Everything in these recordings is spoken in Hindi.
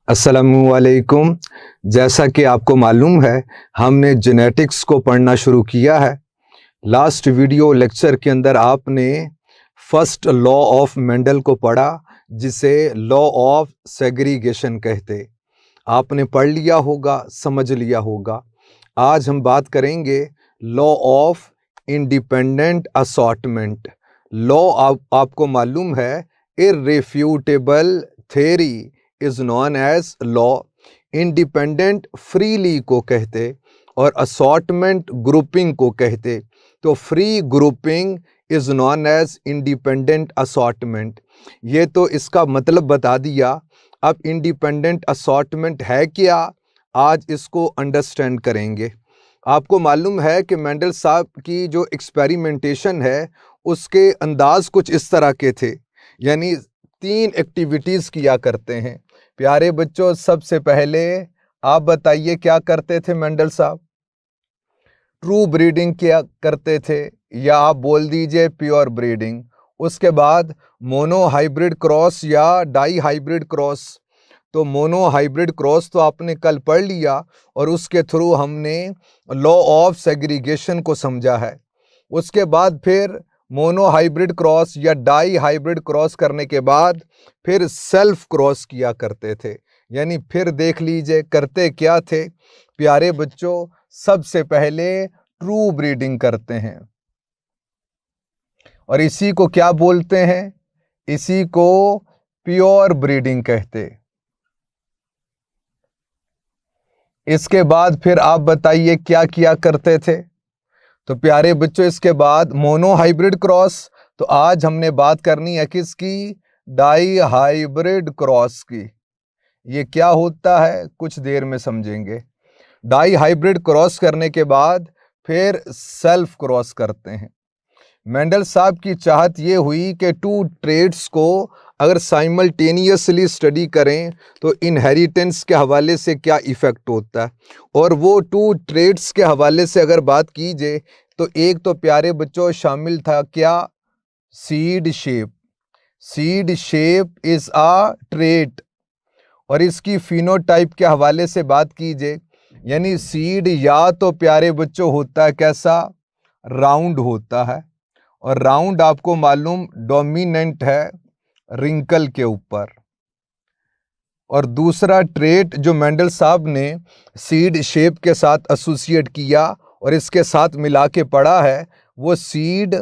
अस्सलामुअलैकुम। जैसा कि आपको मालूम है, हमने जेनेटिक्स को पढ़ना शुरू किया है। लास्ट वीडियो लेक्चर के अंदर आपने फर्स्ट लॉ ऑफ मेंडल को पढ़ा, जिसे लॉ ऑफ सेग्रीगेशन कहते। आपने पढ़ लिया होगा, समझ लिया होगा। आज हम बात करेंगे law of independent assortment. Law आपको मालूम है, irrefutable theory is known as law. Independent freely को कहते और असॉर्टमेंट ग्रुपिंग को कहते। तो free grouping is known as independent assortment. ये तो इसका मतलब बता दिया। अब इंडिपेंडेंट असॉर्टमेंट है क्या, आज इसको अंडरस्टैंड करेंगे। आपको मालूम है कि मेंडल साहब की जो एक्सपेरिमेंटेशन है, उसके अंदाज कुछ इस तरह के थे। यानी 3 एक्टिविटीज़ किया करते हैं। प्यारे बच्चों, सबसे पहले आप बताइए क्या करते थे मेंडल साहब? ट्रू ब्रीडिंग क्या करते थे, या आप बोल दीजिए प्योर ब्रीडिंग। उसके बाद मोनो हाइब्रिड क्रॉस या डाई हाइब्रिड क्रॉस। तो मोनो हाइब्रिड क्रॉस तो आपने कल पढ़ लिया और उसके थ्रू हमने लॉ ऑफ सेग्रीगेशन को समझा है। उसके बाद फिर मोनो हाइब्रिड क्रॉस या डाई हाइब्रिड क्रॉस करने के बाद फिर सेल्फ क्रॉस किया करते थे। यानी फिर देख लीजिए करते क्या थे प्यारे बच्चों। सबसे पहले ट्रू ब्रीडिंग करते हैं, और इसी को क्या बोलते हैं? इसी को प्योर ब्रीडिंग कहते। इसके बाद फिर आप बताइए क्या किया करते थे? तो प्यारे बच्चों, इसके बाद मोनो हाइब्रिड क्रॉस। तो आज हमने बात करनी है किसकी? डाई हाइब्रिड क्रॉस की। ये क्या होता है कुछ देर में समझेंगे। डाई हाइब्रिड क्रॉस करने के बाद फिर सेल्फ क्रॉस करते हैं। मेंडल साहब की चाहत ये हुई कि 2 ट्रेड्स को अगर साइमल्टेनियसली स्टडी करें तो इनहेरिटेंस के हवाले से क्या इफ़ेक्ट होता है। और वो 2 ट्रेड्स के हवाले से अगर बात कीजिए तो एक तो प्यारे बच्चों शामिल था क्या? Seed shape. Seed shape is a trait. और इसकी फिनोटाइप के हवाले से बात कीजिए, यानी सीड या तो प्यारे बच्चों होता है कैसा? राउंड होता है, और राउंड आपको मालूम डोमिनेंट है रिंकल के ऊपर। और दूसरा ट्रेट जो मेंडल साहब ने सीड शेप के साथ एसोसिएट किया और इसके साथ मिला के पढ़ा है, वो सीड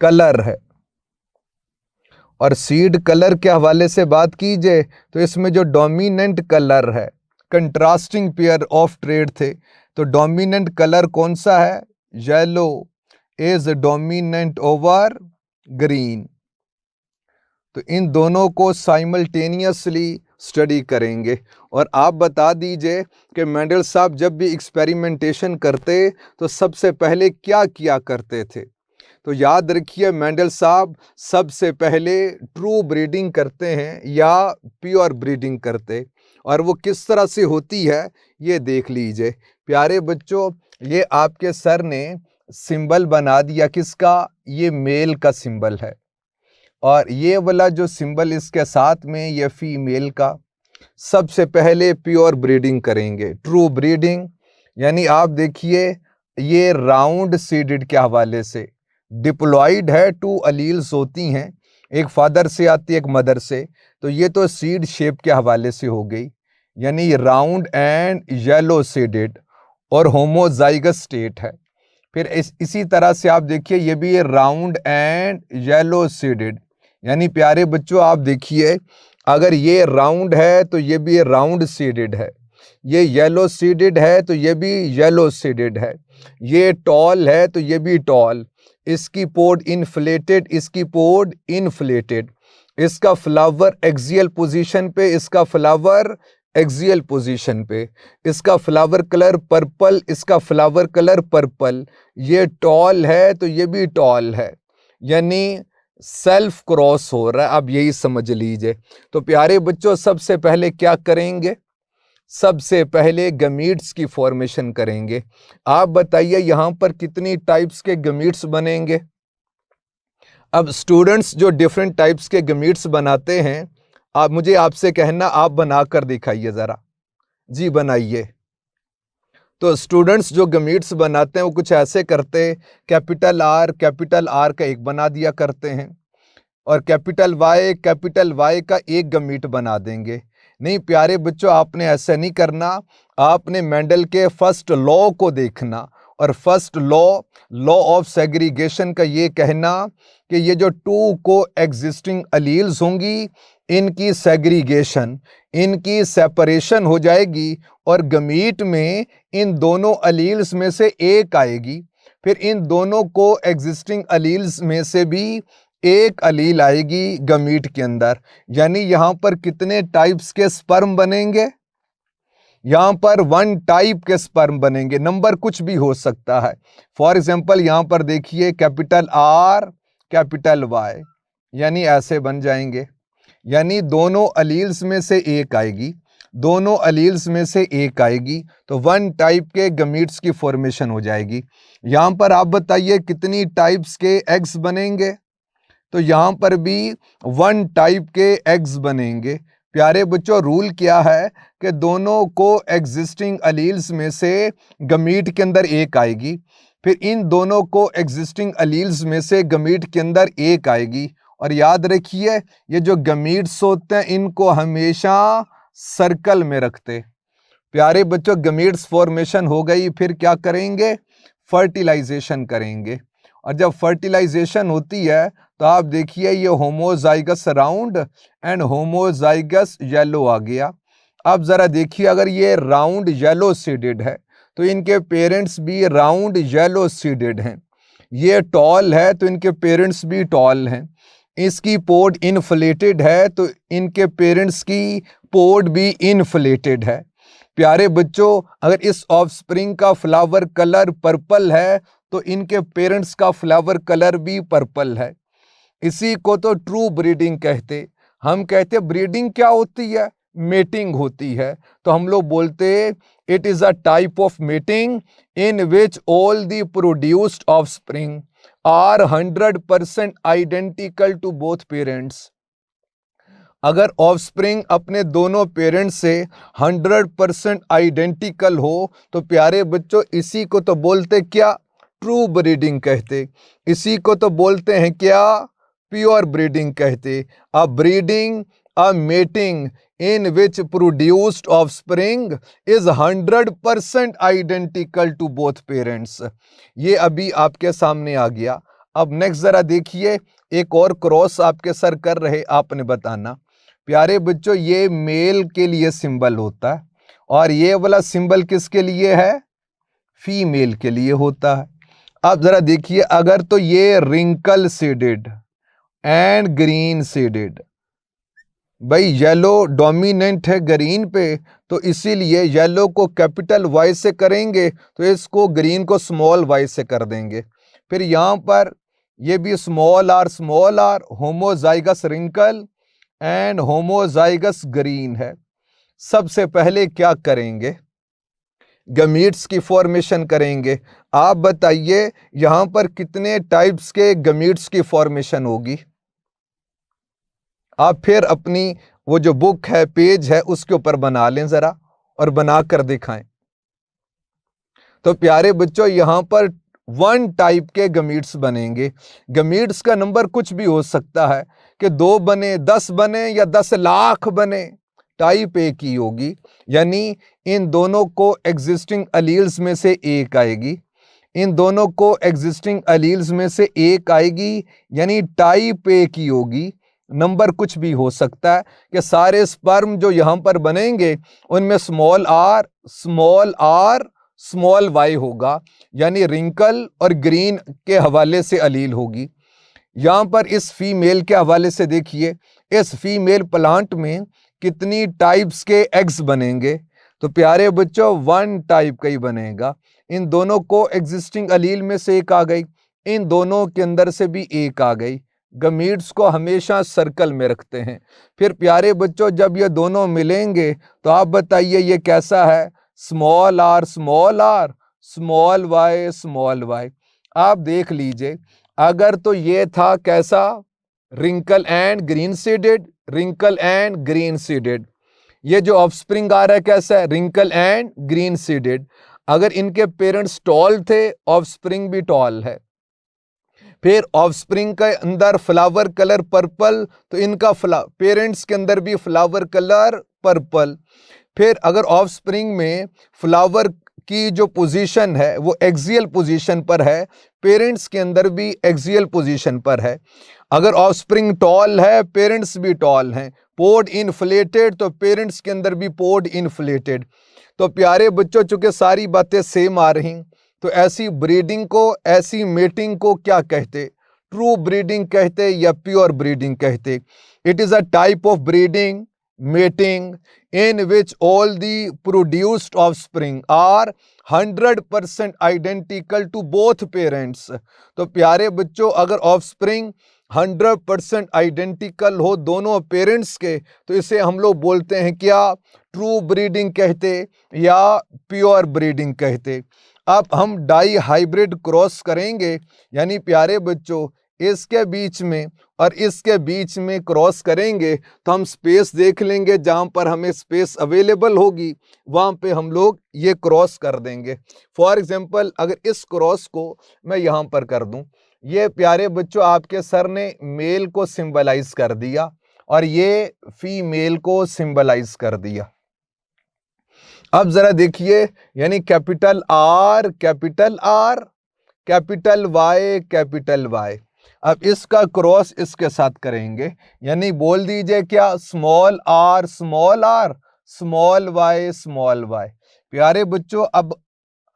कलर है। और सीड कलर के हवाले से बात कीजिए तो इसमें जो डोमिनेंट कलर है, कंट्रास्टिंग पेयर ऑफ ट्रेड थे। तो डोमिनेंट कलर कौन सा है? Yellow is dominant over green. तो इन दोनों को साइमल्टेनियसली स्टडी करेंगे। और आप बता दीजिए कि मेंडल साहब जब भी एक्सपेरिमेंटेशन करते तो सबसे पहले क्या किया करते थे? तो याद रखिए, मेंडल साहब सबसे पहले ट्रू ब्रीडिंग करते हैं या प्योर ब्रीडिंग करते। और वो किस तरह से होती है ये देख लीजिए। प्यारे बच्चों, ये आपके सर ने सिंबल बना दिया किसका? ये मेल का सिंबल है, और ये वाला जो सिंबल इसके साथ में ये फीमेल का। सबसे पहले प्योर ब्रीडिंग करेंगे, ट्रू ब्रीडिंग। यानी आप देखिए, ये राउंड सीडेड के हवाले से डिप्लॉयड है, 2 अलील्स होती हैं, एक फादर से आती है एक मदर से। तो ये तो सीड शेप के हवाले से हो गई, यानी राउंड एंड येलो सीडेड और होमोजाइगस स्टेट है। फिर इसी तरह से आप देखिए, ये भी राउंड एंड येलो सीडेड। यानी प्यारे बच्चों आप देखिए, अगर ये राउंड है तो ये भी राउंड सीडेड है, ये येलो सीडेड है तो ये भी येलो सीडेड है, ये टॉल है तो ये भी टॉल। इसकी पोड इन्फ्लेटेड, इसकी पोड इन्फ्लेटेड। इसका फ्लावर एक्सियल पोजीशन पे, इसका फ्लावर एक्सियल पोजीशन पे। इसका फ्लावर कलर पर्पल, इसका फ्लावर कलर पर्पल। ये टॉल है तो ये भी टॉल है, यानी सेल्फ क्रॉस हो रहा है। अब यही समझ लीजिए। तो प्यारे बच्चों, सबसे पहले क्या करेंगे? सबसे पहले गमीट्स की फॉर्मेशन करेंगे। आप बताइए यहां पर कितनी टाइप्स के गमीट्स बनेंगे? अब स्टूडेंट्स जो डिफरेंट टाइप्स के गमीट्स बनाते हैं, आप मुझे आपसे कहना, आप बनाकर दिखाइए ज़रा। जी बनाइए। तो स्टूडेंट्स जो गमीट्स बनाते हैं वो कुछ ऐसे करते हैं, कैपिटल आर का एक बना दिया करते हैं और कैपिटल वाई का एक गमीट बना देंगे। नहीं प्यारे बच्चों, आपने ऐसा नहीं करना। आपने मेंडल के फर्स्ट लॉ को देखना और फर्स्ट लॉ ऑफ सेग्रीगेशन का ये कहना कि ये जो टू को एग्जिस्टिंग अलील्स होंगी, इनकी सेग्रीगेशन, इनकी सेपरेशन हो जाएगी और गमीट में इन दोनों अलील्स में से एक आएगी। फिर इन दोनों को एग्जिस्टिंग अलील्स में से भी एक अलील आएगी गमीट के अंदर। यानी यहां पर कितने टाइप्स के स्पर्म बनेंगे? यहां पर वन टाइप के स्पर्म बनेंगे। नंबर कुछ भी हो सकता है। फॉर एग्जांपल यहां पर देखिए कैपिटल आर कैपिटल वाई, यानी ऐसे बन जाएंगे। यानी दोनों अलील्स में से एक आएगी, दोनों अलील्स में से एक आएगी, तो वन टाइप के गमीट्स की फॉर्मेशन हो जाएगी। यहां पर आप बताइए कितनी टाइप्स के एग्स बनेंगे? तो यहां पर भी वन टाइप के एग्स बनेंगे। प्यारे बच्चों, रूल क्या है कि दोनों को एग्जिस्टिंग अलील्स में से गमीट के अंदर एक आएगी, फिर इन दोनों को एग्जिस्टिंग अलील्स में से गमीट के अंदर एक आएगी। और याद रखिए, ये जो गमीट्स होते हैं इनको हमेशा सर्कल में रखते। प्यारे बच्चों, गमीट्स फॉर्मेशन हो गई, फिर क्या करेंगे? फर्टिलाइजेशन करेंगे। और जब फर्टिलाइजेशन होती है तो आप देखिए ये homozygous round and homozygous yellow आ गया। अब जरा देखिए, अगर ये राउंड येलो सीडेड है तो इनके पेरेंट्स भी राउंड येलो सीडेड हैं। ये टॉल है तो इनके पेरेंट्स भी टॉल हैं। इसकी पोड इन्फ्लेटेड है तो इनके पेरेंट्स की पोड भी इन्फ्लेटेड है। प्यारे बच्चों, अगर इस ऑफस्प्रिंग का फ्लावर कलर पर्पल है तो इनके पेरेंट्स का फ्लावर कलर भी पर्पल है। इसी को तो ट्रू ब्रीडिंग कहते। हम कहते ब्रीडिंग क्या होती है? मेटिंग होती है। तो हम लोग बोलते it is a type of mating in which all the produced offspring are 100% identical to both parents. अगर ऑफस्प्रिंग अपने दोनों पेरेंट्स से 100% आइडेंटिकल हो तो प्यारे बच्चों इसी को तो बोलते क्या? ट्रू ब्रीडिंग कहते। इसी को तो बोलते हैं क्या? प्योर ब्रीडिंग कहते। A breeding, a mating in which produced offspring is 100% identical to both parents। ये अभी आपके सामने आ गया। अब नेक्स्ट जरा देखिए, एक और क्रॉस आपके सर कर रहे, आपने बताना। प्यारे बच्चों, ये मेल के लिए सिंबल होता है और ये वाला सिंबल किसके लिए है? फीमेल के लिए होता है। अब जरा देखिए, अगर तो ये wrinkle seeded and green seeded, भाई येलो डोमिनेंट है ग्रीन पे, तो इसीलिए येलो को कैपिटल वाई से करेंगे तो इसको ग्रीन को स्मॉल वाई से कर देंगे। फिर यहाँ पर ये भी small R homozygous wrinkle and homozygous green है। सबसे पहले क्या करेंगे? गमीट्स की फॉर्मेशन करेंगे। आप बताइए यहां पर कितने टाइप्स के गमीट्स की फॉर्मेशन होगी? आप फिर अपनी वो जो बुक है, पेज है, उसके ऊपर बना लें जरा और बना कर दिखाएं। तो प्यारे बच्चों, यहां पर वन टाइप के गमीट्स बनेंगे। गमीट्स का नंबर कुछ भी हो सकता है कि 2 बने, 10 बने या 10 लाख बने, टाइप एक ही होगी। यानी इन दोनों को एग्जिस्टिंग अलील्स में से एक आएगी, इन दोनों को एग्जिस्टिंग अलील्स में से एक आएगी, यानी टाइप एक ही होगी। नंबर कुछ भी हो सकता है कि सारे स्पर्म जो यहां पर बनेंगे उनमें स्मॉल वाई होगा, यानी रिंकल और ग्रीन के हवाले से अलील होगी। यहां पर इस फीमेल के हवाले से देखिए, इस फीमेल प्लांट में कितनी टाइप्स के एग्स बनेंगे? तो प्यारे बच्चों, वन टाइप का ही बनेगा। इन दोनों को एग्जिस्टिंग अलील में से एक आ गई, इन दोनों के अंदर से भी एक आ गई। गमीट्स को हमेशा सर्कल में रखते हैं। फिर प्यारे बच्चों, जब ये दोनों मिलेंगे तो आप बताइए ये कैसा है? Small R small Y. आप देख लीजिए, अगर तो ये था कैसा? Wrinkle and green seeded, wrinkle and green seeded. ये जो ऑफस्प्रिंग आ रहा है कैसा है, रिंकल एंड ग्रीन सीडेड। अगर इनके पेरेंट्स टॉल थे, ऑफस्प्रिंग भी टॉल है। फिर ऑफस्प्रिंग के अंदर फ्लावर कलर पर्पल, तो इनका पेरेंट्स के अंदर भी फ्लावर कलर पर्पल। फिर अगर ऑफस्प्रिंग में फ्लावर की जो पोजीशन है वो एक्सियल पोजीशन पर है, पेरेंट्स के अंदर भी एक्सियल पोजीशन पर है। अगर ऑफस्प्रिंग टॉल है, पेरेंट्स भी टॉल हैं। पोड इनफ्लेटेड, तो पेरेंट्स के अंदर भी पोड इनफ्लेटेड। तो प्यारे बच्चों, चूंकि सारी बातें सेम आ रही, तो ऐसी ब्रीडिंग को, ऐसी मेटिंग को क्या कहते? ट्रू ब्रीडिंग कहते या प्योर ब्रीडिंग कहते? It is a type of breeding mating in which all the produced offspring are 100% identical to both parents। तो प्यारे बच्चों, अगर ऑफस्प्रिंग 100% आइडेंटिकल हो दोनों पेरेंट्स के, तो इसे हम लोग बोलते हैं क्या? ट्रू ब्रीडिंग कहते या प्योर ब्रीडिंग कहते। अब हम डाई हाइब्रिड क्रॉस करेंगे, यानी प्यारे बच्चों इसके बीच में और इसके बीच में क्रॉस करेंगे, तो हम स्पेस देख लेंगे, जहां पर हमें स्पेस अवेलेबल होगी वहां पे हम लोग ये क्रॉस कर देंगे। फॉर एग्जांपल, अगर इस क्रॉस को मैं यहां पर कर दूं, ये प्यारे बच्चों आपके सर ने मेल को सिंबलाइज कर दिया और ये फीमेल को सिंबलाइज कर दिया। अब जरा देखिए, यानी capital R, capital R, capital Y, capital Y. अब इसका क्रॉस इसके साथ करेंगे, यानी बोल दीजिए क्या? Small R, small R, small Y, small Y. प्यारे बच्चों, अब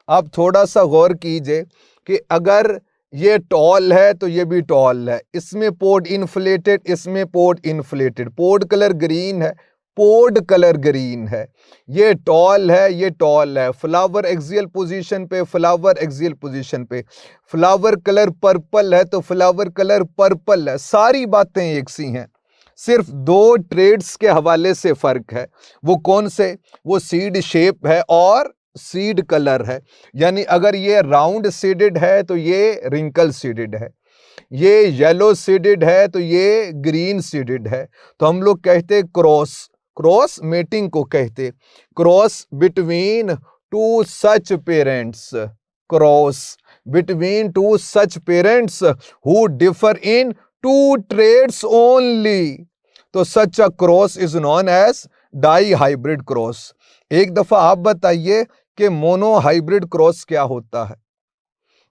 आप थोड़ा सा गौर कीजिए कि अगर ये टॉल है तो ये भी टॉल है, इसमें पोड इन्फ्लेटेड, इसमें पोड इन्फ्लेटेड, पोड कलर ग्रीन है, पोड कलर ग्रीन है। ये टॉल है, ये टॉल है, फ्लावर एक्सियल पोजीशन पे, फ्लावर एक्सियल पोजीशन पे। फ्लावर कलर पर्पल है तो फ्लावर कलर पर्पल है। सारी बातें एक सी हैं, सिर्फ दो ट्रेड्स के हवाले से फर्क है। वो कौन से? वो सीड शेप है और सीड कलर है। यानी अगर ये राउंड सीडेड है तो ये रिंकल सीडेड है, ये येलो सीडेड है तो ये ग्रीन सीडेड है। तो हम लोग कहते क्रॉस, क्रॉस मेटिंग को कहते, cross between two such parents, cross between two such parents who differ in two traits only. तो such a cross is known as dihybrid cross. एक दफा आप बताइए कि मोनो हाइब्रिड क्रॉस क्या होता है?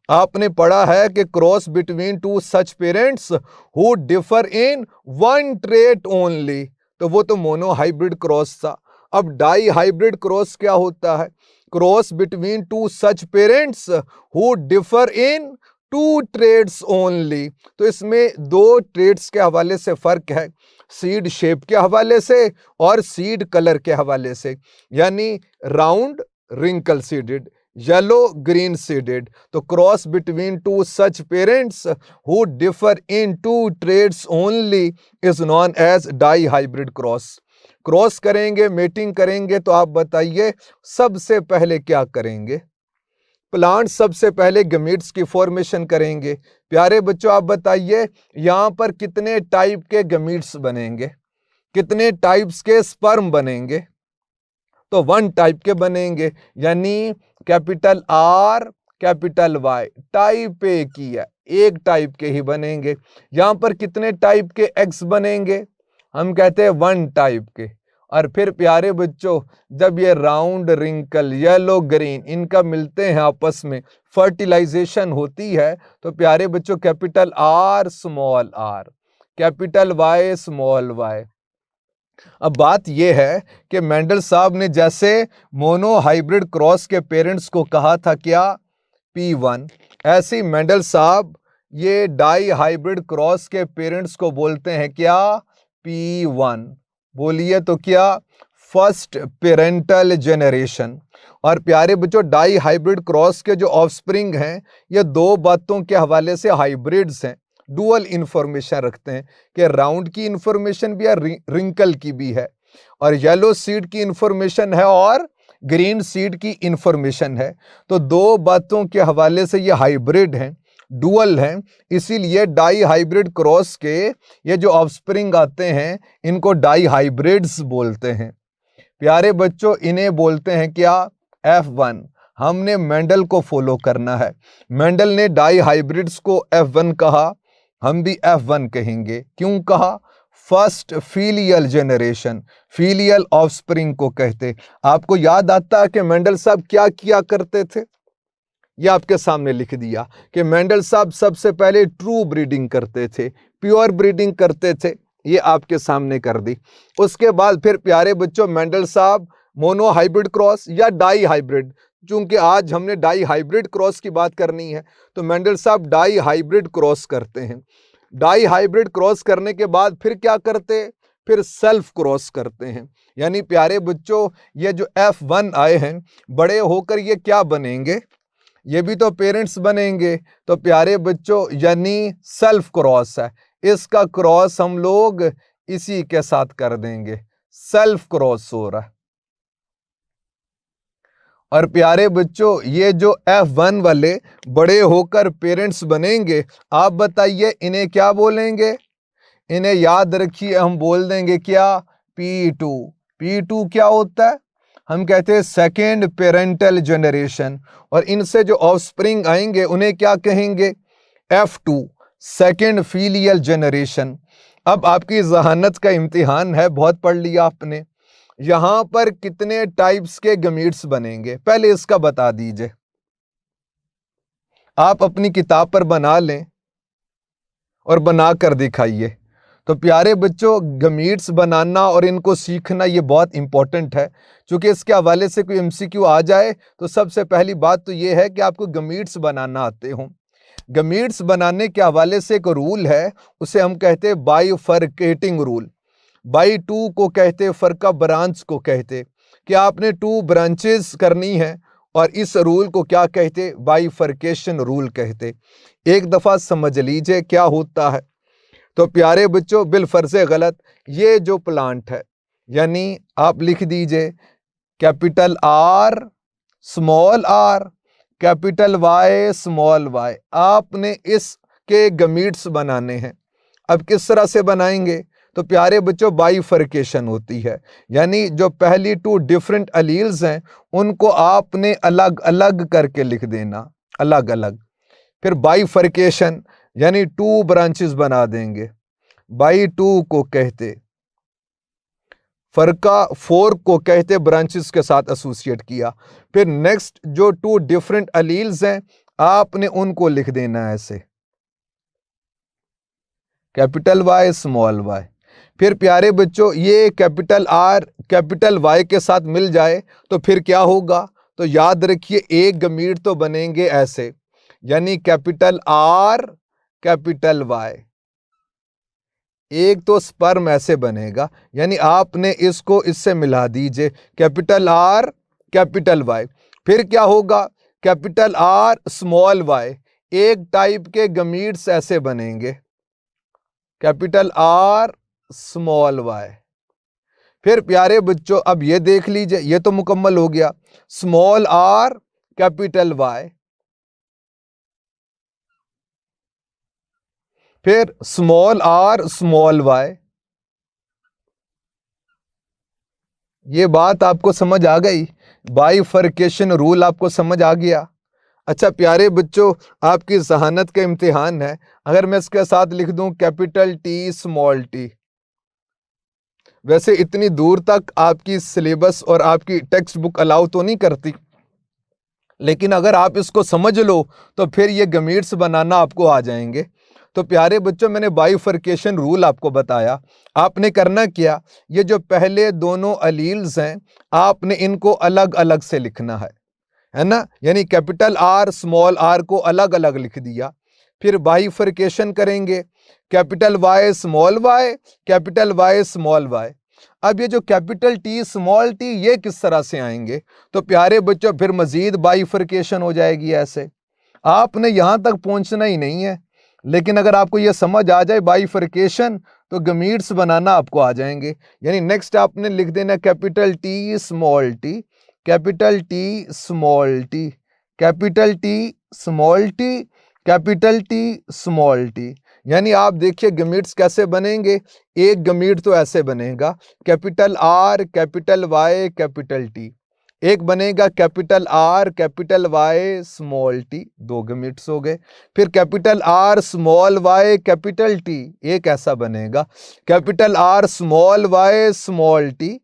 आपने पढ़ा है कि cross between two such parents who differ in one trait only, तो वो तो मोनो हाइब्रिड क्रॉस था। अब डाई हाइब्रिड क्रॉस क्या होता है? Cross between two such parents who differ in two traits only. तो इसमें दो ट्रेड्स के हवाले से फर्क है, सीड शेप के हवाले से और सीड कलर के हवाले से, यानी round wrinkle seeded, yellow green seeded. तो cross between two such parents who differ in two traits only is known as dihybrid cross. Cross करेंगे, मेटिंग करेंगे, तो आप बताइए सबसे पहले क्या करेंगे? प्लांट सबसे पहले गमीट्स की फॉर्मेशन करेंगे। प्यारे बच्चों, आप बताइए यहां पर कितने टाइप के गमीट्स बनेंगे, कितने टाइप्स के स्पर्म बनेंगे? तो वन टाइप के बनेंगे, यानी capital R, capital Y, type एक ही है, एक टाइप के ही बनेंगे। यहां पर कितने टाइप के एग्स बनेंगे? हम कहते हैं वन टाइप के। और फिर प्यारे बच्चों, जब ये राउंड रिंकल येलो ग्रीन इनका मिलते हैं आपस में, फर्टिलाइजेशन होती है, तो प्यारे बच्चों capital R small R, capital Y small Y. अब बात यह है कि मेंडल साहब ने जैसे मोनो हाइब्रिड क्रॉस के पेरेंट्स को कहा था क्या? P1, ऐसे ही मेंडल साहब ये डाई हाइब्रिड क्रॉस के पेरेंट्स को बोलते हैं क्या? P1। बोलिए तो क्या? First parental generation. और प्यारे बच्चों, डाई हाइब्रिड क्रॉस के जो ऑफस्प्रिंग हैं, ये दो बातों के हवाले से हाइब्रिड्स हैं, डुअल इंफॉर्मेशन रखते हैं कि राउंड की इंफॉर्मेशन भी है, रिंकल की भी है, और येलो सीड की इंफॉर्मेशन है और ग्रीन सीड की इंफॉर्मेशन है। तो दो बातों के हवाले से ये हाइब्रिड हैं। डुअल हैं, इसीलिए डाई हाइब्रिड क्रॉस के ये जो ऑफस्प्रिंग आते हैं इनको डाई हाइब्रिड्स बोलते हैं। प्यारे बच्चों, इन्हें बोलते हैं क्या? F1। हमने मेंडल को फॉलो करना है। मेंडल ने डाई हाइब्रिड्स को F1 कहा, हम भी F1 कहेंगे। क्यों कहा? First filial generation, filial offspring को कहते। आपको याद आता है कि मेंडल साहब क्या किया करते थे? ये आपके सामने लिख दिया कि मेंडल साहब सबसे पहले ट्रू ब्रीडिंग करते थे, प्योर ब्रीडिंग करते थे, ये आपके सामने कर दी। उसके बाद फिर प्यारे बच्चों मेंडल साहब मोनो हाइब्रिड क्रॉस या डाई हाइब्रिड, चूंकि आज हमने डाई हाइब्रिड क्रॉस की बात करनी है तो मेंडल साहब डाई हाइब्रिड क्रॉस करते हैं। डाई हाइब्रिड क्रॉस करने के बाद फिर क्या करते? फिर सेल्फ क्रॉस करते हैं। यानी प्यारे बच्चों ये जो F1 आए हैं, बड़े होकर ये क्या बनेंगे? ये भी तो पेरेंट्स बनेंगे। तो प्यारे बच्चों यानी सेल्फ क्रॉस है, इसका क्रॉस हम लोग इसी के साथ कर देंगे, सेल्फ क्रॉस हो रहा है। और प्यारे बच्चों ये जो F1 वाले बड़े होकर पेरेंट्स बनेंगे, आप बताइए इन्हें क्या बोलेंगे? इन्हें याद रखिए, हम बोल देंगे क्या? P2। P2 क्या होता है? हम कहते हैं सेकेंड पेरेंटल जनरेशन। और इनसे जो ऑफस्प्रिंग आएंगे उन्हें क्या कहेंगे? F2, second filial generation. अब आपकी जहानत का इम्तिहान है, बहुत पढ़ लिया आपने। यहां पर कितने टाइप्स के गमीट्स बनेंगे पहले इसका बता दीजिए। आप अपनी किताब पर बना लें और बना कर दिखाइए। तो प्यारे बच्चों गमीट्स बनाना और इनको सीखना ये बहुत इंपॉर्टेंट है, क्योंकि इसके हवाले से कोई MCQ आ जाए तो सबसे पहली बात तो ये है कि आपको गमीट्स बनाना आते हों। गमीट्स बनाने के हवाले से एक रूल है, उसे हम कहते हैं बाइफरकेटिंग रूल। बाई 2 को कहते, फरका ब्रांच को कहते कि आपने 2 ब्रांचेस करनी है, और इस रूल को क्या कहते? बाइफरकेशन रूल कहते। एक दफा समझ लीजिए क्या होता है। तो प्यारे बच्चों बिलफर्ज़े गलत, ये जो प्लांट है, यानी आप लिख दीजिए capital R small r, capital Y small y। आपने इसके गमीट्स बनाने हैं। अब किस तरह से बनाएंगे? तो प्यारे बच्चों बाइफरकेशन होती है, यानी जो पहली 2 डिफरेंट अलील्स हैं उनको आपने अलग अलग करके लिख देना, अलग अलग। फिर बाइफरकेशन यानी 2 ब्रांचेस बना देंगे। बाई 2 को कहते, फरका 4 को कहते ब्रांचेस के साथ एसोसिएट किया। फिर नेक्स्ट जो 2 डिफरेंट अलील्स हैं आपने उनको लिख देना है ऐसे, कैपिटल Y स्मॉल y। फिर प्यारे बच्चों ये कैपिटल R कैपिटल Y के साथ मिल जाए तो फिर क्या होगा? तो याद रखिए एक गमीट तो बनेंगे ऐसे, यानी कैपिटल R कैपिटल Y। एक तो स्पर्म ऐसे बनेगा, यानी आपने इसको इससे मिला दीजिए, कैपिटल R कैपिटल Y। फिर क्या होगा? Capital R small y। एक टाइप के गमीट्स ऐसे बनेंगे, कैपिटल R स्मॉल y। फिर प्यारे बच्चों अब ये देख लीजिए, ये तो मुकम्मल हो गया, स्मॉल r कैपिटल Y। फिर स्मॉल r स्मॉल y। ये बात आपको समझ आ गई? बाइफरकेशन रूल आपको समझ आ गया? अच्छा प्यारे बच्चों आपकी जहानत का इम्तिहान है, अगर मैं इसके साथ लिख दूं कैपिटल T स्मॉल t। वैसे इतनी दूर तक आपकी सिलेबस और आपकी टेक्स्ट बुक अलाउ तो नहीं करती, लेकिन अगर आप इसको समझ लो तो फिर ये गमीट्स बनाना आपको आ जाएंगे। तो प्यारे बच्चों मैंने बाइफरकेशन रूल आपको बताया। आपने करना क्या, ये जो पहले दोनों अलील्स हैं आपने इनको अलग अलग से लिखना है ना, यानी कैपिटल R स्मॉल r को अलग अलग लिख दिया। फिर बाइफरकेशन करेंगे, capital Y small y capital Y small y। अब ये जो कैपिटल T स्मॉल t ये किस तरह से आएंगे? तो प्यारे बच्चों फिर मजीद बाइफरकेशन हो जाएगी ऐसे। आपने यहां तक पहुंचना ही नहीं है, लेकिन अगर आपको ये समझ आ जाए बाइफरकेशन तो गमीट्स बनाना आपको आ जाएंगे। यानी नेक्स्ट आपने लिख देना capital T small t capital T small t capital T small t capital T small T. यानी आप देखिए गमीट्स कैसे बनेंगे, एक गमीट तो ऐसे बनेगा capital R capital Y capital T, एक बनेगा capital R capital Y small T, दो गमीट्स हो गए। फिर capital R small Y capital T, एक ऐसा बनेगा capital R small Y small T,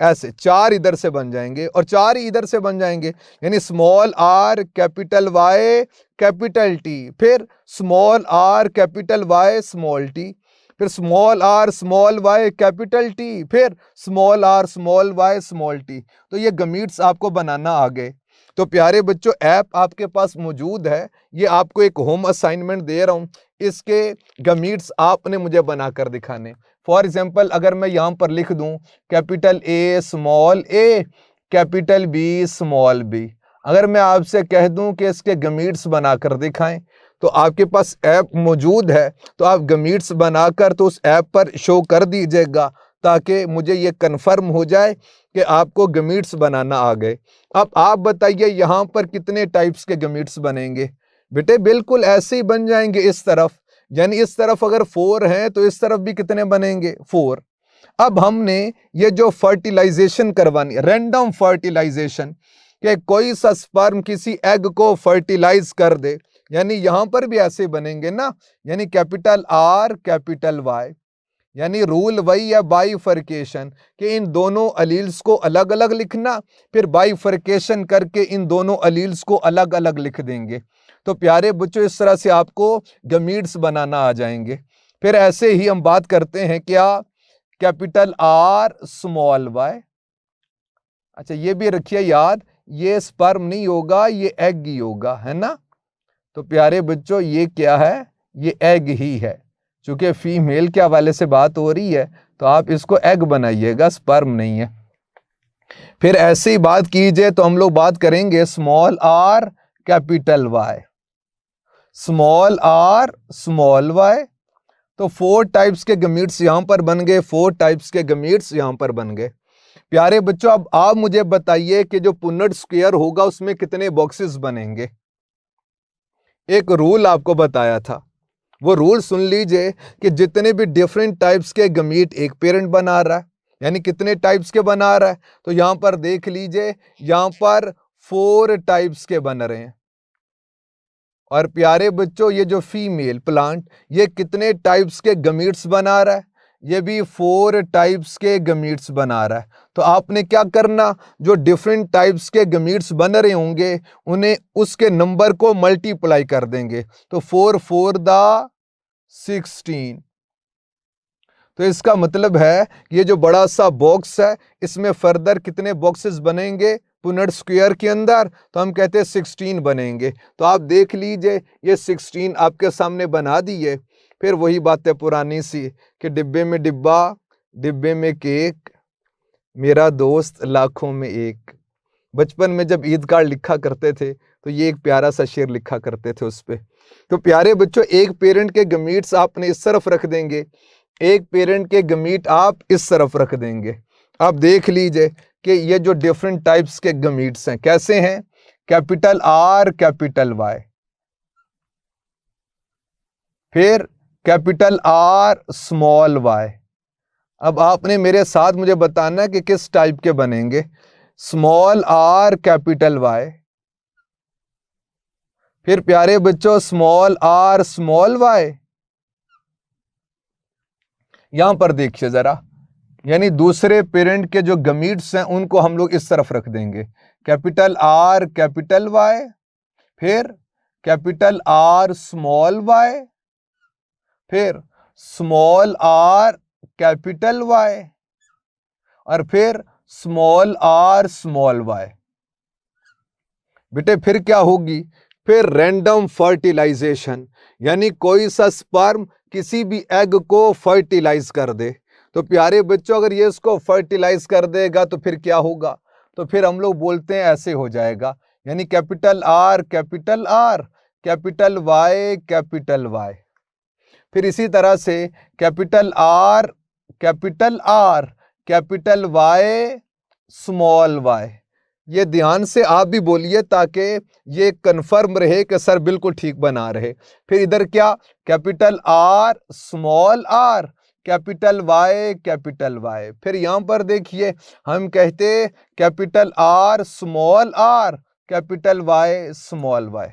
ऐसे चार इधर से बन जाएंगे और चार ही इधर से बन जाएंगे, यानी small R capital Y capital T, फिर small R capital Y small T, फिर small R small Y capital T, फिर small R small Y small T. तो ये गमीट्स आपको बनाना आ गए। तो प्यारे बच्चों ऐप आपके पास मौजूद है, ये आपको एक होम असाइनमेंट दे रहा हूँ, इसके गमीट्स आपने मुझे बनाकर दिखाने। फॉर एग्जाम्पल अगर मैं यहाँ पर लिख दूँ capital A small A capital B small B, अगर मैं आपसे कह दूं कि इसके गमीट्स बनाकर दिखाएं, तो आपके पास ऐप मौजूद है, तो आप गमीट्स बनाकर तो उस ऐप पर शो कर दीजिएगा ताकि मुझे ये कन्फर्म हो जाए कि आपको गमीट्स बनाना आ गए। अब आप बताइए यहाँ पर कितने टाइप्स के गमीट्स बनेंगे? बेटे बिल्कुल ऐसे ही बन जाएंगे इस तरफ, यानी इस तरफ अगर 4 हैं तो इस तरफ भी कितने बनेंगे? 4। अब हमने ये जो फर्टिलाइजेशन करवानी, रैंडम फर्टिलाइजेशन, कि कोई सा स्पर्म किसी एग को फर्टिलाइज कर दे, यानी यहां पर भी ऐसे बनेंगे ना, यानी कैपिटल आर कैपिटल वाई, यानी रूल वही है बाइफर्केशन कि इन दोनों अलील्स को अलग अलग लिखना, फिर बाइफर्केशन करके इन दोनों अलील्स को अलग अलग लिख देंगे। तो प्यारे बच्चों इस तरह से आपको गमीट्स बनाना आ जाएंगे। फिर ऐसे ही हम बात करते हैं क्या, कैपिटल आर स्मॉल वाई। अच्छा ये भी रखिए याद, ये स्पर्म नहीं होगा, ये एग ही होगा, है ना। तो प्यारे बच्चों ये क्या है, ये एग ही है, क्योंकि फीमेल के हवाले से बात हो रही है तो आप इसको एग बनाइएगा, स्पर्म नहीं है। फिर ऐसे ही बात कीजिए तो हम लोग बात करेंगे small R capital Y, small R small Y. तो 4 टाइप्स के गमीट्स यहां पर बन गए, 4 टाइप्स के गमीट्स यहां पर बन गए। प्यारे बच्चों अब आप मुझे बताइए कि जो पुन्नट स्क्वायर होगा उसमें कितने बॉक्सेस बनेंगे? एक रूल आपको बताया था, वो रूल सुन लीजिए कि जितने भी डिफरेंट टाइप्स के गमीट एक पेरेंट बना रहा है, यानी कितने टाइप्स के बना रहा है, तो यहां पर देख लीजिए यहां पर 4 टाइप्स के बन रहे हैं। और प्यारे बच्चों ये जो फीमेल प्लांट ये कितने टाइप्स के गमीट्स बना रहा है? ये भी 4 टाइप्स के गमीट्स बना रहा है। तो आपने क्या करना, जो डिफरेंट टाइप्स के गमीट्स बन रहे होंगे उन्हें उसके नंबर को मल्टीप्लाई कर देंगे, तो 4 4 दा 16। तो इसका मतलब है ये जो बड़ा सा बॉक्स है इसमें फर्दर कितने बॉक्सेस बनेंगे पुन्नट स्क्वायर के अंदर? तो हम कहते हैं 16 बनेंगे। तो आप देख लीजिए ये 16 आपके सामने बना दिए। फिर वही बात है पुरानी सी कि डिब्बे में डिब्बा, डिब्बे में केक, मेरा दोस्त लाखों में एक। बचपन में जब ईद कार्ड लिखा करते थे तो ये एक प्यारा सा शेर लिखा करते थे उस पे। तो प्यारे बच्चों एक पेरेंट के गमीट्स आपने इस तरफ रख देंगे, एक पेरेंट के गमीट आप इस तरफ रख देंगे। आप देख लीजिए कि ये जो डिफरेंट टाइप्स के गमीट्स हैं कैसे हैं, कैपिटल आर कैपिटल वाई, फिर कैपिटल आर स्मॉल वाई। अब आपने मेरे साथ मुझे बताना है कि किस टाइप के बनेंगे। स्मॉल आर कैपिटल वाई, फिर प्यारे बच्चों स्मॉल आर स्मॉल वाई। यहां पर देखिए जरा, यानी दूसरे पेरेंट के जो गमीट्स हैं उनको हम लोग इस तरफ रख देंगे, कैपिटल आर कैपिटल वाई, फिर कैपिटल आर स्मॉल वाई, फिर स्मॉल आर कैपिटल वाई, और फिर स्मॉल आर स्मॉल वाई। बेटे फिर क्या होगी, फिर रैंडम फर्टिलाइजेशन, यानी कोई सा स्पर्म किसी भी एग को फर्टिलाइज कर दे। तो प्यारे बच्चों अगर ये इसको फर्टिलाइज कर देगा तो फिर क्या होगा, तो फिर हम लोग बोलते हैं ऐसे हो जाएगा, यानी capital R capital Y capital Y. फिर इसी तरह से capital R capital Y small Y, ये ध्यान से आप भी बोलिए ताकि ये कंफर्म रहे कि सर बिल्कुल ठीक बना रहे। फिर इधर क्या, capital R small R, capital Y capital Y. फिर यहां पर देखिए हम कहते capital R small R, capital Y small Y.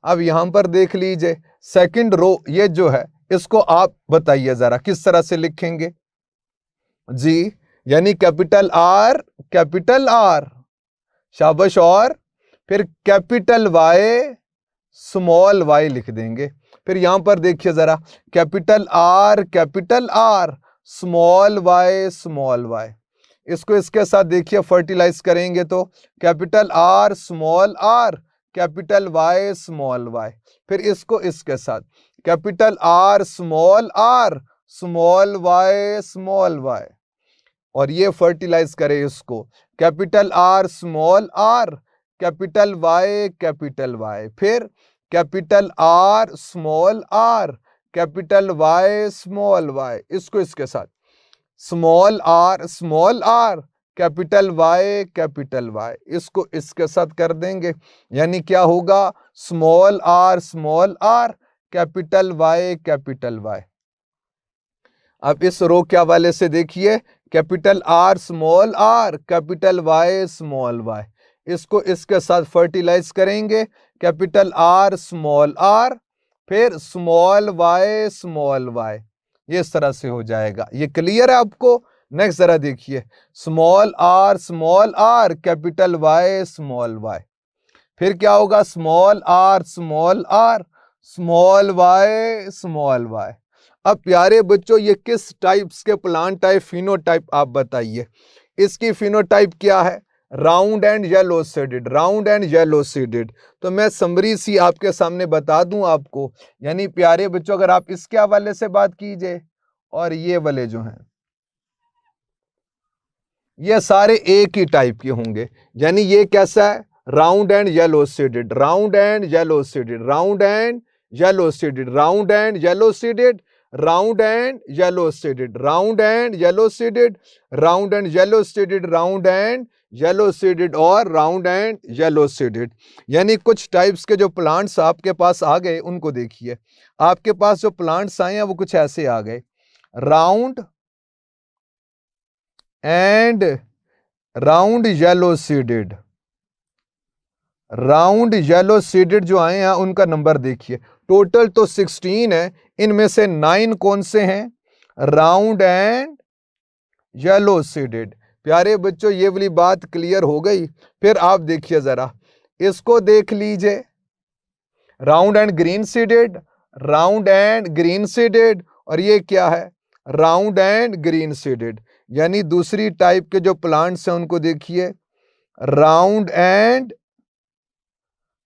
अब यहां पर देख लीजिए सेकंड रो, ये जो है इसको आप बताइए जरा किस तरह से लिखेंगे जी। यानी कैपिटल आर, शाबाश, और फिर कैपिटल वाई स्मॉल वाई लिख देंगे। फिर यहां पर देखिए जरा कैपिटल आर स्मॉल वाई। इसको इसके साथ देखिए फर्टिलाइज करेंगे तो capital R small R, capital Y small Y. फिर इसको इसके साथ कैपिटल आर स्मॉल वाई, और ये फर्टिलाइज करें इसको capital R small R, capital Y. फिर capital R small R, capital Y small Y. इसको इसके साथ स्मॉल आर, कैपिटल वाई। इसको इसके साथ कर देंगे, यानी क्या होगा, स्मॉल आर, कैपिटल वाई। अब इस रो के हवाले से देखिए capital R small R, capital Y small Y. इसको इसके साथ फर्टिलाइज करेंगे कैपिटल आर स्मॉल आर, फिर स्मॉल वाई। ये इस तरह से हो जाएगा। ये क्लियर है आपको? नेक्स्ट जरा देखिए small R, capital Y small Y. फिर क्या होगा, स्मॉल आर, स्मॉल वाई। अब प्यारे बच्चों ये किस टाइप्स के प्लांट टाइप, फिनोटाइप आप बताइए। इसकी फिनोटाइप क्या है, राउंड एंड येलो सीडेड। तो मैं समरी सी आपके सामने बता दूं आपको। यानी प्यारे बच्चों अगर आप इसके हवाले से बात कीजिए, और ये वाले जो हैं ये सारे एक ही टाइप के होंगे। यानी ये कैसा है, round and yellow seeded, round and yellow seeded, round and yellow seeded, round and yellow seeded, round and yellow seeded, round and yellow seeded, round and yellow seeded, round and yellow seeded, और राउंड एंड येलो सीडेड। यानी कुछ टाइप्स के जो प्लांट्स आपके पास आ गए उनको देखिए। आपके पास जो प्लांट्स आए हैं वो कुछ ऐसे आ गए, round and round yellow seeded. Round yellow seeded जो आए हैं उनका नंबर देखिए, टोटल तो 16 है, इनमें से 9 कौन से हैं, राउंड एंड येलो सीडेड। प्यारे बच्चों ये वाली बात क्लियर हो गई। फिर आप देखिए जरा इसको देख लीजिए, round and green seeded, round and green seeded, और ये क्या है, राउंड एंड ग्रीन सीडेड। यानी दूसरी टाइप के जो प्लांट्स हैं उनको देखिए, round and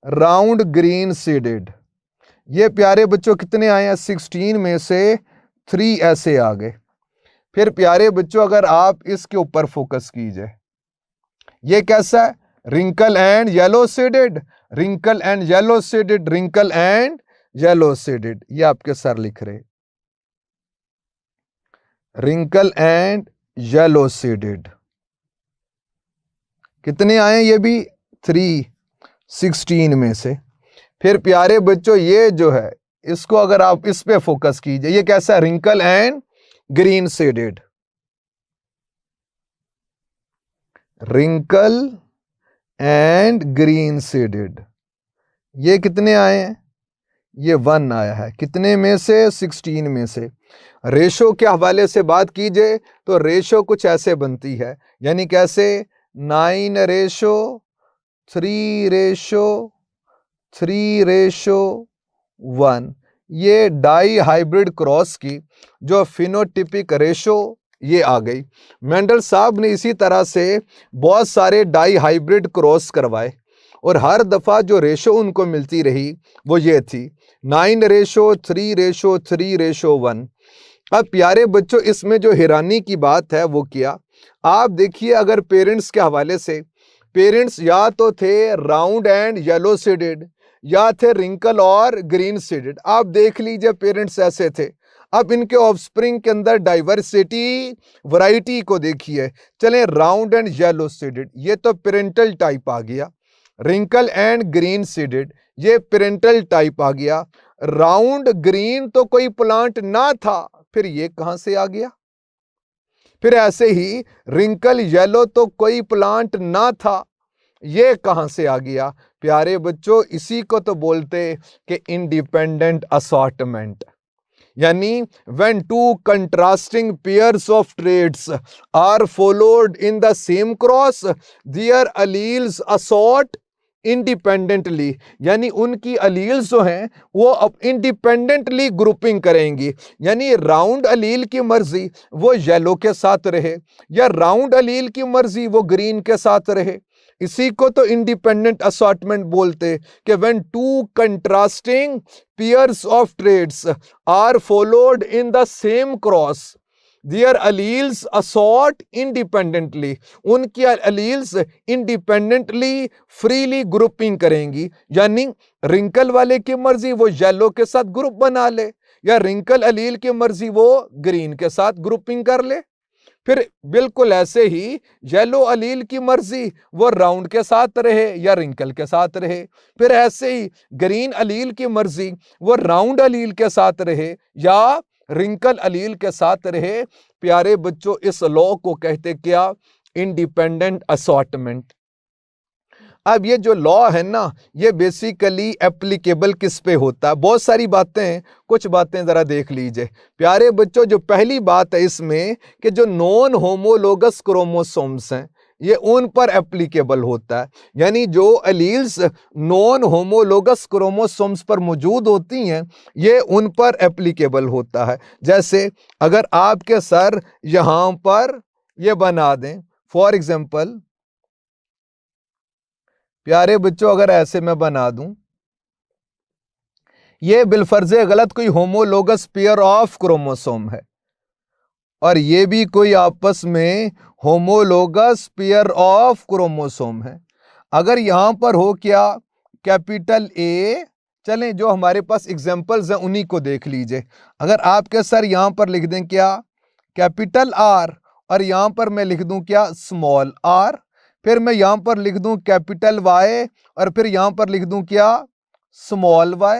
round green seeded. ये प्यारे बच्चों कितने आए हैं, 16 में से 3 ऐसे आ गए। फिर प्यारे बच्चों अगर आप इसके ऊपर फोकस कीजिए, ये कैसा है, wrinkle and yellow seeded, wrinkle and yellow seeded, wrinkle and yellow seeded. ये आपके सर लिख रहे, रिंकल एंड येलो सीडेड। कितने आए, ये भी 3, 16 में से। फिर प्यारे बच्चों ये जो है इसको अगर आप इस पे फोकस कीजिए, ये कैसा है, wrinkle and green seeded, wrinkle and green seeded. ये कितने आए हैं, ये 1 आया है। कितने में से, 16 में से। रेशो के हवाले से बात कीजिए तो रेशो कुछ ऐसे बनती है, यानी कैसे, 9:3:1। ये डाई हाइब्रिड क्रॉस की जो फिनोटिपिक रेशो ये आ गई। मेंडल साहब ने इसी तरह से बहुत सारे डाई हाइब्रिड क्रॉस करवाए, और हर दफा जो रेशो उनको मिलती रही वो ये थी, 9:3:1। अब प्यारे बच्चों इसमें जो हैरानी की बात है वो क्या, आप देखिए अगर पेरेंट्स के हवाले से, पेरेंट्स या तो थे राउंड एंड येलो सीडेड या थे रिंकल और ग्रीन सीडेड। आप देख लीजिए पेरेंट्स ऐसे थे। अब इनके ऑफस्प्रिंग के अंदर डाइवर्सिटी वैरायटी को देखिए। चलें राउंड एंड येलो सीडेड, ये तो पेरेंटल टाइप आ गया। रिंकल एंड ग्रीन सीडेड, ये पेरेंटल टाइप आ गया। राउंड ग्रीन तो कोई प्लांट ना था, फिर ये कहां से आ गया? फिर ऐसे ही रिंकल येलो तो कोई प्लांट ना था, ये कहां से आ गया? प्यारे बच्चों, इसी को तो बोलते कि इंडिपेंडेंट असॉर्टमेंट। यानी when two contrasting pairs of traits are followed in the same cross, their alleles assort independently, यानी उनकी अलील्स जो हैं वो अब इंडिपेंडेंटली ग्रुपिंग करेंगी। यानी राउंड अलील की मर्जी वो येलो के साथ रहे या राउंड अलील की मर्जी वो ग्रीन के साथ रहे, इसी को तो इंडिपेंडेंट असॉर्टमेंट बोलते कि when two contrasting pairs of traits are followed in the same cross, their alleles assort independently, उनकी अलील्स इंडिपेंडेंटली फ्रीली ग्रुपिंग करेंगी। यानी रिंकल वाले की मर्जी वो येलो के साथ ग्रुप बना ले या रिंकल अलील की मर्जी वो ग्रीन के साथ ग्रुपिंग कर ले। फिर बिल्कुल ऐसे ही येलो अलील की मर्जी वो राउंड के साथ रहे या रिंकल के साथ रहे। फिर ऐसे ही ग्रीन अलील की मर्जी वो राउंड अलील के साथ रहे या रिंकल अलील के साथ रहे। प्यारे बच्चों, इस लॉ को कहते क्या? Independent assortment. अब ये जो लॉ है ना, ये बेसिकली एप्लीकेबल किस पे होता है? बहुत सारी बातें हैं, कुछ बातें जरा देख लीजिए। प्यारे बच्चों, जो पहली बात है इसमें कि जो नॉन होमोलोगस क्रोमोसोम्स हैं ये उन पर एप्लीकेबल होता है। यानी जो अलील्स नॉन होमोलोगस क्रोमोसोम्स पर मौजूद होती हैं ये उन पर एप्लीकेबल होता है। जैसे अगर आपके सर यहां पर ये बना दें, फॉर एग्जाम्पल प्यारे बच्चों, अगर ऐसे मैं बना दूं, ये बिलफर्जे गलत कोई होमोलोगस पेयर ऑफ क्रोमोसोम है और ये भी कोई आपस में होमोलोगस पेयर ऑफ क्रोमोसोम है। अगर यहां पर हो क्या? कैपिटल ए, चलें जो हमारे पास एग्जांपल्स हैं उन्हीं को देख लीजिए। अगर आपके सर यहां पर लिख दें क्या? कैपिटल आर, और यहां पर मैं लिख दूं क्या? Small R. फिर मैं यहां पर लिख दूं कैपिटल वाई और फिर यहां पर लिख दूं क्या? Small Y.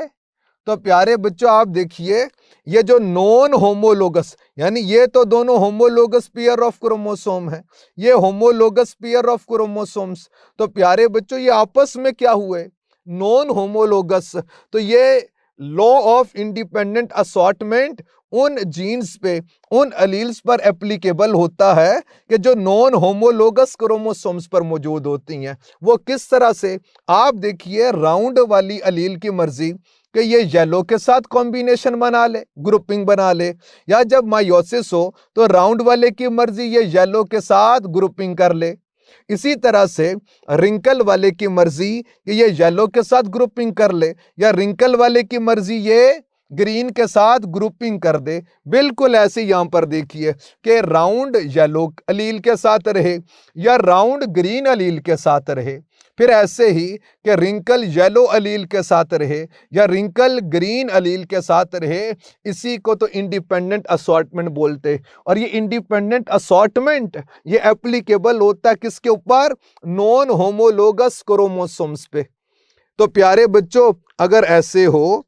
तो प्यारे बच्चों आप देखिए, ये जो नॉन होमोलोगस, यानी ये तो दोनों होमोलोगस पेयर ऑफ क्रोमोसोम है, ये होमोलोगस पेयर ऑफ क्रोमोसोम्स, तो प्यारे बच्चों ये आपस में क्या हुए? Non homologous. तो ये लॉ ऑफ इंडिपेंडेंट असॉर्टमेंट उन जीन्स पे, उन अलील्स पर एप्लीकेबल होता है कि जो नॉन होमोलोगस क्रोमोसोम्स पर मौजूद होती हैं। वो किस तरह से? आप देखिए, राउंड वाली अलील की मर्जी कि ये येलो के साथ कॉम्बिनेशन बना ले, ग्रुपिंग बना ले, या जब मायोसिस हो तो राउंड वाले की मर्जी ये येलो के साथ ग्रुपिंग कर ले। इसी तरह से रिंकल वाले की मर्जी कि ये येलो के साथ ग्रुपिंग कर ले या रिंकल वाले की मर्जी ये ग्रीन के साथ ग्रुपिंग कर दे। बिल्कुल ऐसे यहां पर देखिए कि राउंड येलो अलील के साथ रहे या राउंड ग्रीन अलील के साथ रहे। फिर ऐसे ही कि रिंकल येलो अलील के साथ रहे या रिंकल ग्रीन अलील के साथ रहे, इसी को तो इंडिपेंडेंट असॉर्टमेंट बोलते। और ये इंडिपेंडेंट असॉर्टमेंट ये एप्लीकेबल होता है किसके ऊपर? नॉन होमोलोगस क्रोमोसोम्स पे। तो प्यारे बच्चों, अगर ऐसे हो,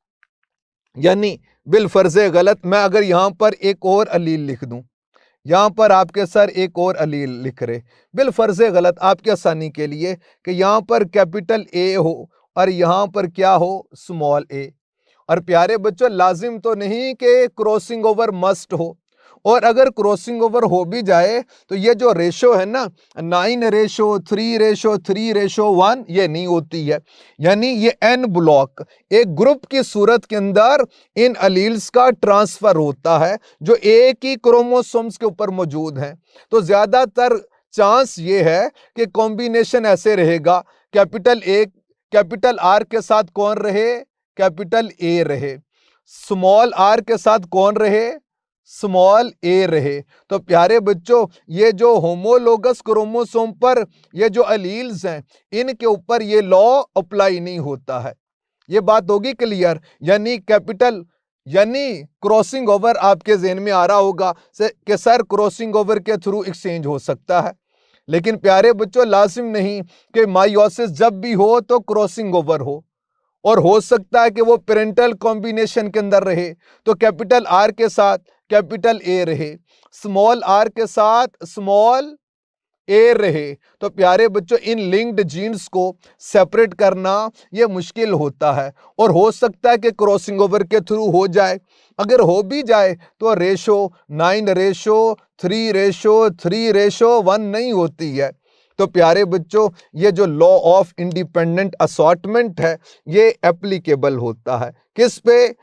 यानी बिलफर्जे गलत, मैं अगर यहां पर एक और अलील लिख दूं, यहां पर आपके सर एक और अलील लिख रहे, बिलफर्जे गलत आपकी आसानी के लिए कि यहां पर कैपिटल ए हो और यहां पर क्या हो? स्मॉल ए। और प्यारे बच्चों, लाजिम तो नहीं कि क्रॉसिंग ओवर मस्ट हो, और अगर क्रॉसिंग ओवर हो भी जाए तो ये जो रेशो है ना, 9:3:3:1, ये नहीं होती है। यानी ये एन ब्लॉक एक ग्रुप की सूरत के अंदर इन अलील्स का ट्रांसफर होता है जो एक ही क्रोमोसोम्स के ऊपर मौजूद हैं। तो ज्यादातर चांस ये है कि कॉम्बिनेशन ऐसे रहेगा, कैपिटल ए कैपिटल आर के साथ कौन रहे? कैपिटल ए रहे। स्मॉल आर के साथ कौन रहे? स्मॉल ए रहे। तो प्यारे बच्चों, ये जो होमोलोगस क्रोमोसोम पर ये जो अलील्स हैं इनके ऊपर ये लॉ अप्लाई नहीं होता है। ये बात होगी क्लियर? यानी कैपिटल यानी क्रॉसिंग ओवर आपके ज़हन में आ रहा होगा कि सर क्रॉसिंग ओवर के थ्रू एक्सचेंज हो सकता है, लेकिन प्यारे बच्चों लाजिम नहीं कि मायोसिस जब भी हो तो क्रॉसिंग ओवर हो सकता है कि वो पेरेंटल कॉम्बिनेशन के अंदर रहे, तो कैपिटल आर के साथ कैपिटल ए रहे, स्मॉल आर के साथ स्मॉल ए रहे। तो प्यारे बच्चों इन लिंक्ड जीन्स को सेपरेट करना ये मुश्किल होता है, और हो सकता है कि क्रॉसिंग ओवर के थ्रू हो जाए। अगर हो भी जाए तो रेशो 9:3:3:1 नहीं होती है। तो प्यारे बच्चों ये जो लॉ ऑफ इंडिपेंडेंट असॉर्टमेंट है ये एप्लीकेबल होता है किस पे?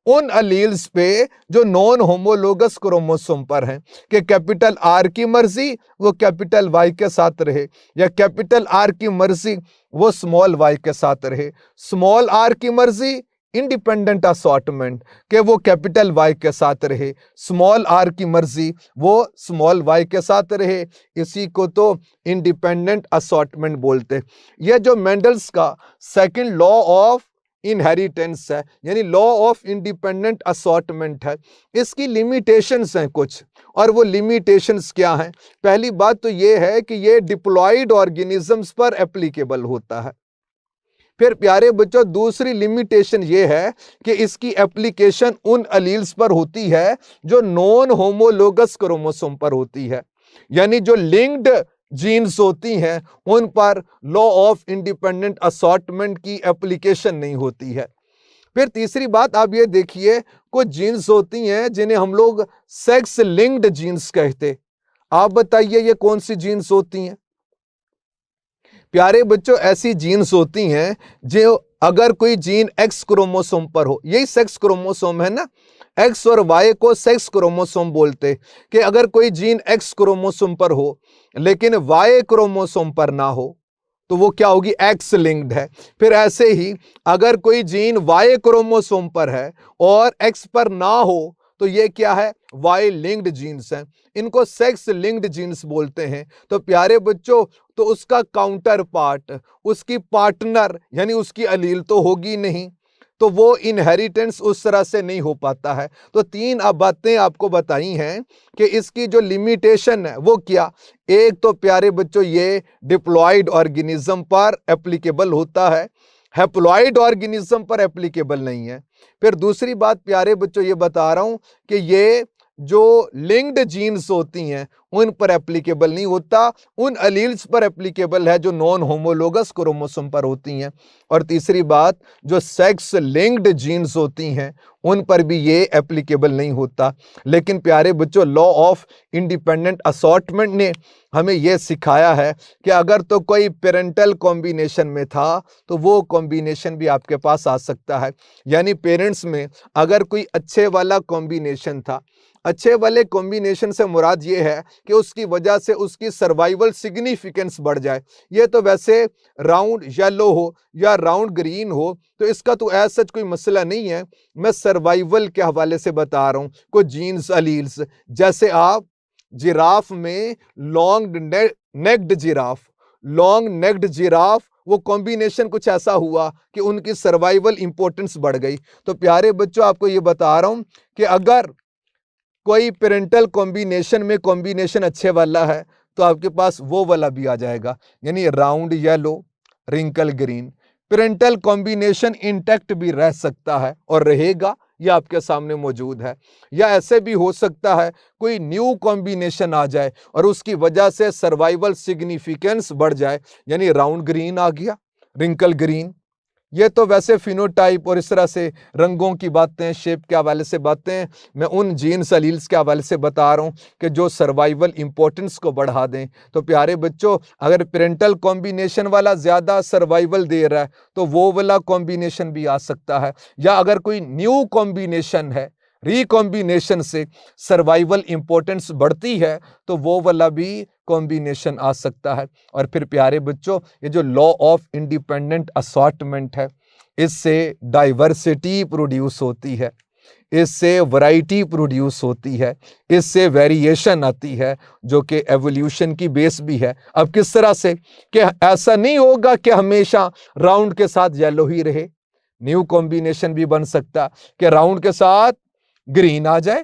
उन अलील्स पे जो नॉन होमोलोगस क्रोमोसोम पर हैं, कि कैपिटल आर की मर्जी वो कैपिटल वाई के साथ रहे, या कैपिटल आर की मर्जी वो स्मॉल वाई के साथ रहे, स्मॉल आर की मर्जी इंडिपेंडेंट असॉर्टमेंट के वो कैपिटल वाई के साथ रहे, स्मॉल आर की मर्जी वो स्मॉल वाई के साथ रहे। इसी को तो इंडिपेंडेंट असॉर्टमेंट बोलते। ये जो मेंडल्स का सेकंड लॉ ऑफ इनहेरिटेंस है, यानी लॉ ऑफ इंडिपेंडेंट असॉर्टमेंट है, इसकी लिमिटेशंस हैं कुछ, और वो लिमिटेशंस क्या हैं? पहली बात तो ये है कि ये डिप्लॉयड ऑर्गेनिजम्स पर एप्लीकेबल होता है। फिर प्यारे बच्चों दूसरी लिमिटेशन ये है कि इसकी एप्लीकेशन उन अलील्स पर होती है जो नॉन होमोलोगस क्रोमोसोम पर होती है, यानी जो लिंक्ड जीन्स होती हैं उन पर लॉ ऑफ इंडिपेंडेंट असॉर्टमेंट की एप्लीकेशन नहीं होती है। फिर तीसरी बात आप ये देखिए, कुछ जीन्स होती हैं जिन्हें हम लोग सेक्स लिंक्ड जीन्स कहते। आप बताइए ये कौन सी जीन्स होती हैं? प्यारे बच्चों ऐसी जीन्स होती हैं जो अगर कोई जीन एक्स क्रोमोसोम पर हो, यही सेक्स क्रोमोसोम है ना, एक्स और वाई को सेक्स क्रोमोसोम बोलते, कि अगर कोई जीन एक्स क्रोमोसोम पर हो लेकिन वाई क्रोमोसोम पर ना हो तो वो क्या होगी? एक्स लिंक्ड है। फिर ऐसे ही अगर कोई जीन वाई क्रोमोसोम पर है और एक्स पर ना हो तो ये क्या है? वाई लिंक्ड जीन्स हैं, इनको सेक्स लिंक्ड जीन्स बोलते हैं। तो प्यारे बच्चों तो उसका काउंटर पार्ट, उसकी पार्टनर यानी उसकी अलील तो होगी नहीं, तो वो इनहेरिटेंस उस तरह से नहीं हो पाता है। तो तीन अब बातें आपको बताई हैं कि इसकी जो लिमिटेशन है वो क्या? एक तो प्यारे बच्चों ये डिप्लॉयड ऑर्गेनिज्म पर एप्लीकेबल होता है, हैप्लॉयड ऑर्गेनिज्म पर एप्लीकेबल नहीं है। फिर दूसरी बात प्यारे बच्चों ये बता रहा हूं कि ये जो लिंक्ड जीन्स होती हैं उन पर एप्लीकेबल नहीं होता, उन अलील्स पर एप्लीकेबल है जो नॉन होमोलोगस क्रोमोसोम पर होती हैं। और तीसरी बात जो सेक्स लिंक्ड जीन्स होती हैं उन पर भी ये एप्लीकेबल नहीं होता। लेकिन प्यारे बच्चों लॉ ऑफ इंडिपेंडेंट असॉर्टमेंट ने हमें यह सिखाया है कि अगर तो कोई पेरेंटल कॉम्बिनेशन में था तो वो कॉम्बिनेशन भी आपके पास आ सकता है, यानी पेरेंट्स में अगर कोई अच्छे वाला कॉम्बिनेशन था, अच्छे वाले कॉम्बिनेशन से मुराद ये है कि उसकी वजह से उसकी सर्वाइवल सिग्निफिकेंस बढ़ जाए। ये तो वैसे राउंड येलो हो या राउंड ग्रीन हो तो इसका तो ऐसा सच कोई मसला नहीं है, मैं सर्वाइवल के हवाले से बता रहा हूँ। कुछ जीन्स अलील्स, जैसे आप जिराफ में लॉन्ग नेक्ड जिराफ वो कॉम्बिनेशन कुछ ऐसा हुआ कि उनकी सर्वाइवल इंपॉर्टेंस बढ़ गई। तो प्यारे बच्चों आपको ये बता रहा हूं कि अगर कोई पेरेंटल कॉम्बिनेशन में कॉम्बिनेशन अच्छे वाला है तो आपके पास वो वाला भी आ जाएगा, यानी round yellow wrinkle green. Parental combination intact भी रह सकता है और रहेगा, ये आपके सामने मौजूद है। या ऐसे भी हो सकता है कोई न्यू कॉम्बिनेशन आ जाए और उसकी वजह से सर्वाइवल सिग्निफिकेंस बढ़ जाए, यानी राउंड ग्रीन आ गया, रिंकल ग्रीन। ये तो वैसे फिनोटाइप और इस तरह से रंगों की बातें, शेप के हवाले से बातें मैं उन जीन्स अलील्स के हवाले से बता रहा हूँ कि जो सर्वाइवल इंपॉर्टेंस को बढ़ा दें। तो प्यारे बच्चों अगर पेरेंटल कॉम्बिनेशन वाला ज़्यादा सर्वाइवल दे रहा है तो वो वाला कॉम्बिनेशन भी आ सकता है, या अगर कोई न्यू कॉम्बिनेशन है, रिकॉम्बिनेशन से सर्वाइवल इंपॉर्टेंस बढ़ती है तो वो वाला भी कॉम्बिनेशन आ सकता है। और फिर प्यारे बच्चों ये जो लॉ ऑफ इंडिपेंडेंट असॉर्टमेंट है इससे डाइवर्सिटी प्रोड्यूस होती है, इससे वैरायटी प्रोड्यूस होती है, इससे वेरिएशन आती है जो कि एवोल्यूशन की बेस भी है। अब किस तरह से कि ऐसा नहीं होगा कि हमेशा राउंड के साथ येलो ही रहे, न्यू कॉम्बिनेशन भी बन सकता कि राउंड के साथ ग्रीन आ जाए,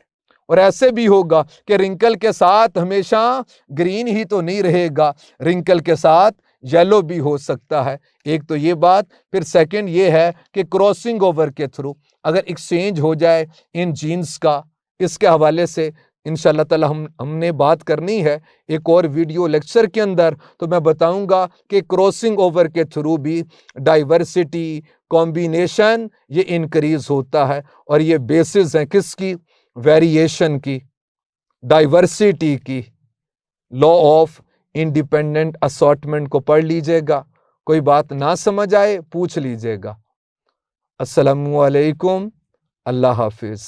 और ऐसे भी होगा कि रिंकल के साथ हमेशा ग्रीन ही तो नहीं रहेगा, रिंकल के साथ येलो भी हो सकता है। एक तो ये बात। फिर सेकंड ये है कि क्रॉसिंग ओवर के थ्रू अगर एक्सचेंज हो जाए इन जीन्स का, इसके हवाले से इंशाल्लाह ताला हमने बात करनी है एक और वीडियो लेक्चर के अंदर। तो मैं बताऊंगा कि क्रॉसिंग ओवर के थ्रू भी डाइवर्सिटी, कॉम्बिनेशन ये इंक्रीज होता है, और ये बेसिस है किसकी? वेरिएशन की, डाइवर्सिटी की। लॉ ऑफ इंडिपेंडेंट असॉर्टमेंट को पढ़ लीजिएगा, कोई बात ना समझ आए पूछ लीजिएगा। अस्सलामु अलैकुम, अल्लाह हाफिज।